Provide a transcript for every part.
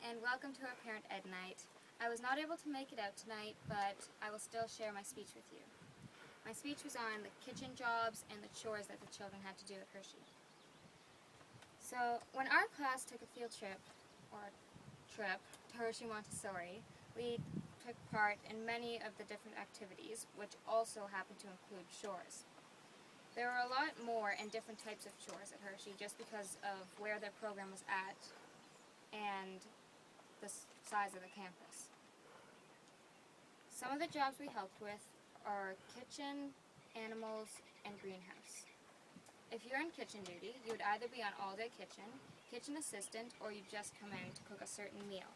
and welcome to our Parent Ed Night. I was not able to make it out tonight, but I will still share my speech with you. My speech was on the kitchen jobs and the chores that the children had to do at Hershey. So, when our class took a field trip to Hershey Montessori, we took part in many of the different activities, which also happened to include chores. There were a lot more and different types of chores at Hershey just because of where their program was at and the size of the campus. Some of the jobs we helped with are kitchen, animals, and greenhouse. If you're on kitchen duty, you would either be on all-day kitchen assistant, or you'd just come in to cook a certain meal.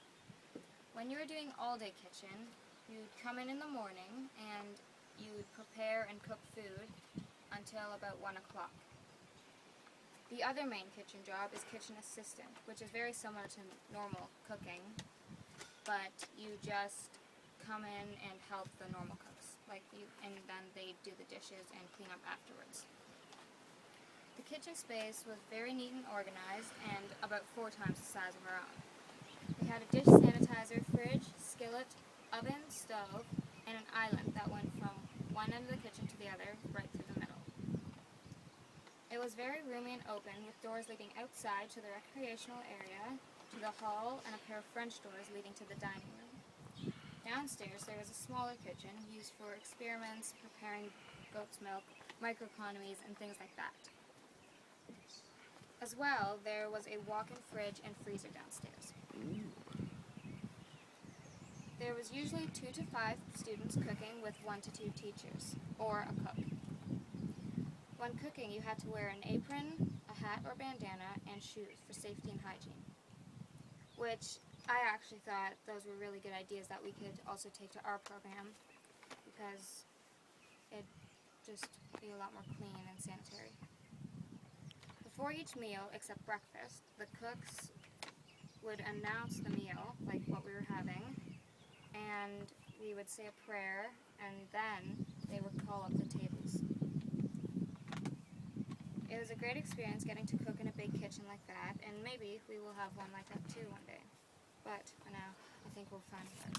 When you were doing all-day kitchen, you'd come in the morning and you'd prepare and cook food until about 1 o'clock. The other main kitchen job is kitchen assistant, which is very similar to normal cooking, but you just come in and help the normal cooks, and then they do the dishes and clean up afterwards. The kitchen space was very neat and organized, and about 4 times the size of our own. We had a dish sanitizer, fridge, skillet, oven, stove, and an island that went from one end of the kitchen to the other, right through the middle. It was very roomy and open, with doors leading outside to the recreational area, to the hall, and a pair of French doors leading to the dining room. Downstairs, there was a smaller kitchen used for experiments, preparing goat's milk, microeconomies, and things like that. As well, there was a walk-in fridge and freezer downstairs. There was usually 2 to 5 students cooking with 1 to 2 teachers, or a cook. When cooking, you had to wear an apron, a hat or bandana, and shoes for safety and hygiene, which I actually thought those were really good ideas that we could also take to our program, because it'd just be a lot more clean and sanitary. Before each meal, except breakfast, the cooks would announce the meal, like what we were having, and we would say a prayer, and then they would call up the tables. It was a great experience getting to cook in a big kitchen like that, and maybe we will have one like that too one day. But for now, I think we'll find ours.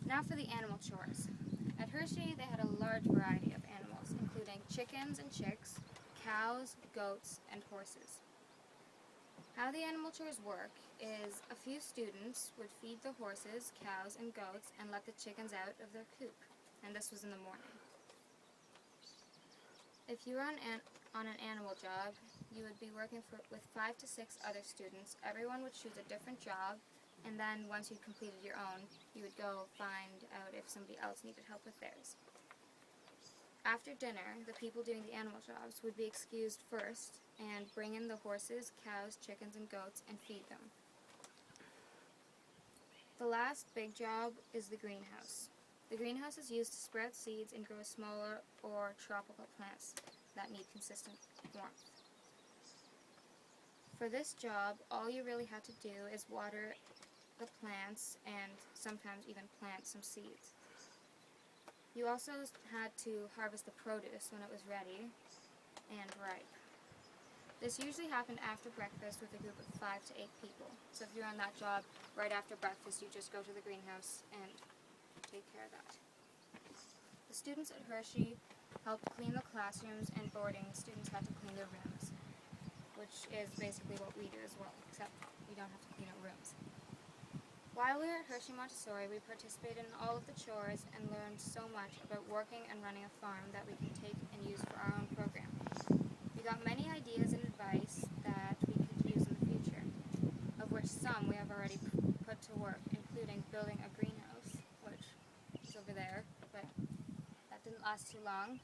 Now for the animal chores. At Hershey, they had a large variety of animals, including chickens and chicks, cows, goats, and horses. How the animal chores work is a few students would feed the horses, cows, and goats and let the chickens out of their coop, and this was in the morning. If you were on an animal job, you would be working with 5 to 6 other students. Everyone would choose a different job, and then once you completed your own, you would go find out if somebody else needed help with theirs. After dinner, the people doing the animal jobs would be excused first and bring in the horses, cows, chickens, and goats and feed them. The last big job is the greenhouse. The greenhouse is used to sprout seeds and grow smaller or tropical plants that need consistent warmth. For this job, all you really had to do is water the plants and sometimes even plant some seeds. You also had to harvest the produce when it was ready and ripe. This usually happened after breakfast with a group of 5 to 8 people. So if you're on that job right after breakfast, you just go to the greenhouse and take care of that. The students at Hershey helped clean the classrooms, and boarding students had to clean their rooms, which is basically what we do as well, except we don't have to clean our rooms. While we were at Hershey Montessori, we participated in all of the chores and learned so much about working and running a farm that we can take and use for our own program. We got many ideas and advice that we could use in the future, of which some we have already put to work, including building a greenhouse, which is over there, but that didn't last too long,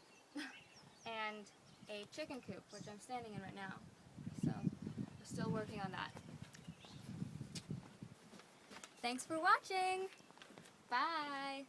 and a chicken coop, which I'm standing in right now. So we're still working on that. Thanks for watching! Bye!